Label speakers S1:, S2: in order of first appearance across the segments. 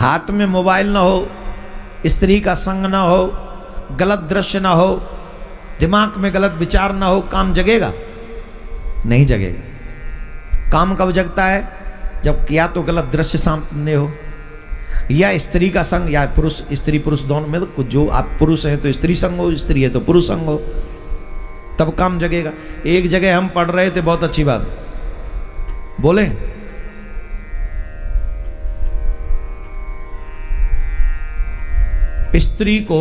S1: हाथ में मोबाइल ना हो, स्त्री का संग ना हो, गलत दृश्य ना हो, दिमाग में गलत विचार ना हो, काम जगेगा? नहीं जगेगा। काम कब जगता है? जब या तो गलत दृश्य सामने हो, या स्त्री का संग, या पुरुष स्त्री पुरुष दोनों में, तो जो आप पुरुष हैं तो स्त्री संग हो, स्त्री है तो पुरुष संग हो, तब काम जगेगा। एक जगह हम पढ़ रहे थे, बहुत अच्छी बात बोले, स्त्री को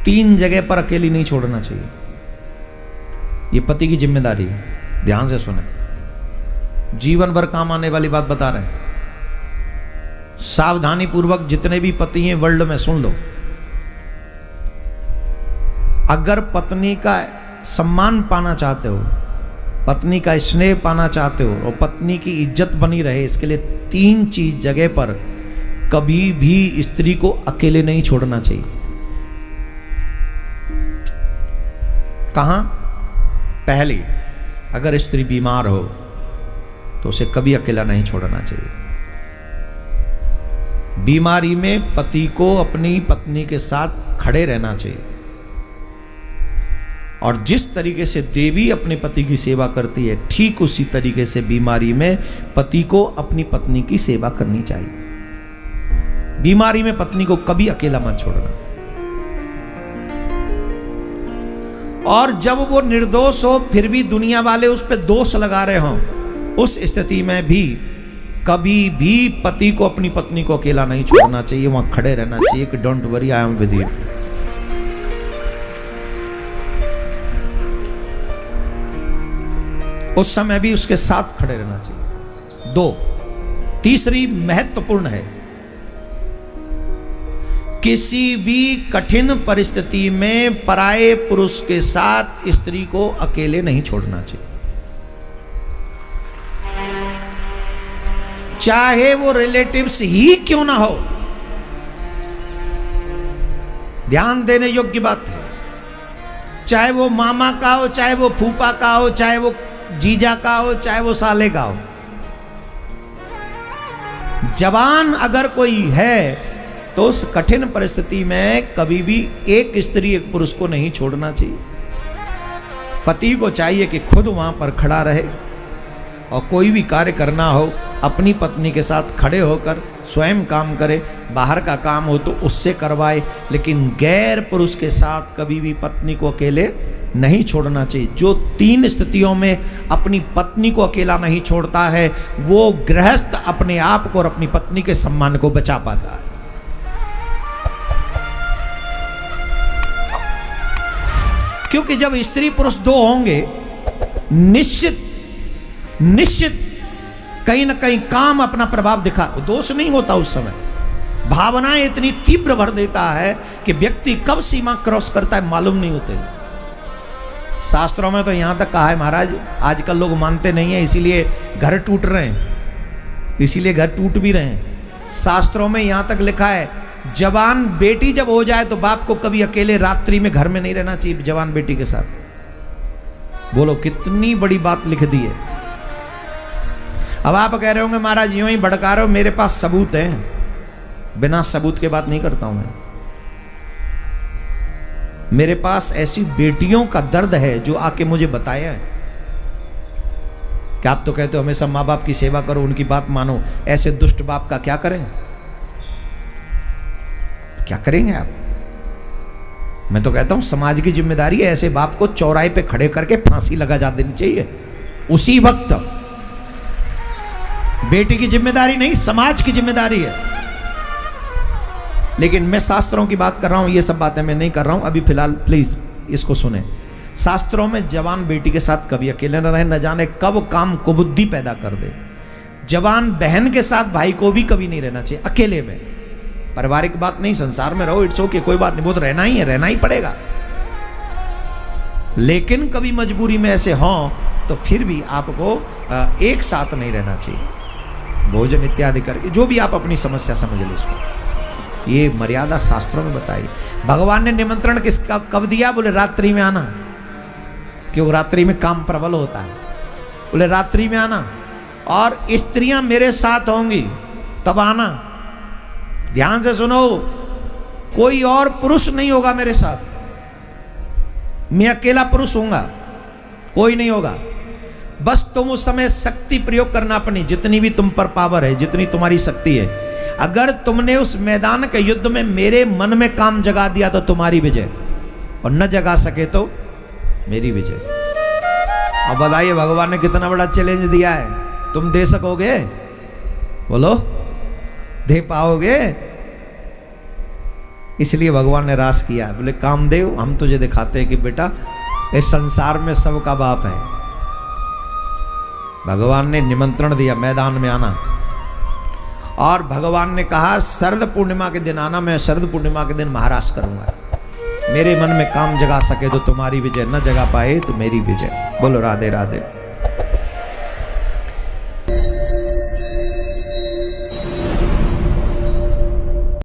S1: 3 जगह पर अकेली नहीं छोड़ना चाहिए। ये पति की जिम्मेदारी है, ध्यान से सुने, जीवन भर काम आने वाली बात बता रहे हैं। सावधानी पूर्वक जितने भी पति हैं वर्ल्ड में सुन लो। अगर पत्नी का सम्मान पाना चाहते हो, पत्नी का स्नेह पाना चाहते हो, और पत्नी की इज्जत बनी रहे, इसके लिए 3 चीज जगह पर कभी भी स्त्री को अकेले नहीं छोड़ना चाहिए। कहां? पहली, अगर स्त्री बीमार हो तो उसे कभी अकेला नहीं छोड़ना चाहिए। बीमारी में पति को अपनी पत्नी के साथ खड़े रहना चाहिए। और जिस तरीके से देवी अपने पति की सेवा करती है, ठीक उसी तरीके से बीमारी में पति को अपनी पत्नी की सेवा करनी चाहिए। बीमारी में पत्नी को कभी अकेला मत छोड़ना। और जब वो निर्दोष हो फिर भी दुनिया वाले उस पर दोष लगा रहे हों, उस स्थिति में भी कभी भी पति को अपनी पत्नी को अकेला नहीं छोड़ना चाहिए, वहां खड़े रहना चाहिए कि don't worry, I am with you. उस समय भी उसके साथ खड़े रहना चाहिए। 2, तीसरी महत्वपूर्ण है, किसी भी कठिन परिस्थिति में पराये पुरुष के साथ स्त्री को अकेले नहीं छोड़ना चाहिए, चाहे वो रिलेटिव्स ही क्यों ना हो। ध्यान देने योग्य बात है। चाहे वो मामा का हो, चाहे वो फूफा का हो, चाहे वो जीजा का हो, चाहे वो साले का हो, जवान अगर कोई है तो उस कठिन परिस्थिति में कभी भी एक स्त्री एक पुरुष को नहीं छोड़ना चाहिए। पति को चाहिए कि खुद वहां पर खड़ा रहे, और कोई भी कार्य करना हो अपनी पत्नी के साथ खड़े होकर स्वयं काम करे, बाहर का काम हो तो उससे करवाए, लेकिन गैर पुरुष के साथ कभी भी पत्नी को अकेले नहीं छोड़ना चाहिए। जो 3 स्थितियों में अपनी पत्नी को अकेला नहीं छोड़ता है, वो गृहस्थ अपने आप को और अपनी पत्नी के सम्मान को बचा पाता है। क्योंकि जब स्त्री पुरुष 2 होंगे, निश्चित कहीं ना कहीं काम अपना प्रभाव दिखा, दोष नहीं होता उस समय। भावनाएं इतनी तीव्र भर देता है कि व्यक्ति कब सीमा क्रॉस करता है मालूम नहीं होते। शास्त्रों में तो यहां तक कहा है महाराज, आजकल लोग मानते नहीं है, इसीलिए घर टूट रहे हैं, इसीलिए घर टूट भी रहे हैं। शास्त्रों में यहां तक लिखा है, जवान बेटी जब हो जाए तो बाप को कभी अकेले रात्रि में घर में नहीं रहना चाहिए जवान बेटी के साथ। बोलो कितनी बड़ी बात लिख दी है। अब आप कह रहे होंगे महाराज यूं ही भड़का रहे हो, मेरे पास सबूत है। बिना सबूत के बात नहीं करता हूं मैं। मेरे पास ऐसी बेटियों का दर्द है जो आके मुझे बताया है। कि आप तो कहते हो हमेशा माँ बाप की सेवा करो, उनकी बात मानो, ऐसे दुष्ट बाप का क्या करें? क्या करेंगे आप? मैं तो कहता हूं समाज की जिम्मेदारी है ऐसे बाप को चौराहे पे खड़े करके फांसी लगा जा देनी चाहिए उसी वक्त। बेटी की जिम्मेदारी नहीं, समाज की जिम्मेदारी है। लेकिन मैं शास्त्रों की बात कर रहा हूं, ये सब बातें मैं नहीं कर रहा हूं अभी फिलहाल, प्लीज इसको सुने। शास्त्रों में जवान बेटी के साथ कभी अकेले न रहे, न जाने कब काम कुबुद्धि पैदा कर दे। जवान बहन के साथ भाई को भी कभी नहीं रहना चाहिए अकेले में। पारिवारिक बात नहीं, संसार में रहो, इट्स ओके, कोई बात नहीं, वो तो रहना ही है, रहना ही पड़ेगा। लेकिन कभी मजबूरी में ऐसे हों तो फिर भी आपको एक साथ नहीं रहना चाहिए, भोजन इत्यादि करके, जो भी आप अपनी समस्या समझ ले इसको। ये मर्यादा शास्त्रों में बताई। भगवान ने निमंत्रण किसका कब दिया? बोले रात्रि में आना, क्यों? रात्रि में काम प्रबल होता है। बोले रात्रि में आना और स्त्रियां मेरे साथ होंगी तब आना, ध्यान से सुनो, कोई और पुरुष नहीं होगा मेरे साथ, मैं अकेला पुरुष होऊंगा, कोई नहीं होगा। बस तुम उस समय शक्ति प्रयोग करना अपनी, जितनी भी तुम पर पावर है, जितनी तुम्हारी शक्ति है। अगर तुमने उस मैदान के युद्ध में मेरे मन में काम जगा दिया तो तुम्हारी विजय, और न जगा सके तो मेरी विजय। अब बताइए भगवान ने कितना बड़ा चैलेंज दिया है, तुम दे सकोगे? बोलो, दे पाओगे? इसलिए भगवान ने रास किया। बोले कामदेव, हम तुझे दिखाते हैं कि बेटा इस संसार में सबका बाप है। भगवान ने निमंत्रण दिया मैदान में आना, और भगवान ने कहा शरद पूर्णिमा के दिन आना, मैं शरद पूर्णिमा के दिन महाराज करूंगा। मेरे मन में काम जगा सके तो तुम्हारी विजय, न जगा पाए तो मेरी विजय। बोलो राधे राधे।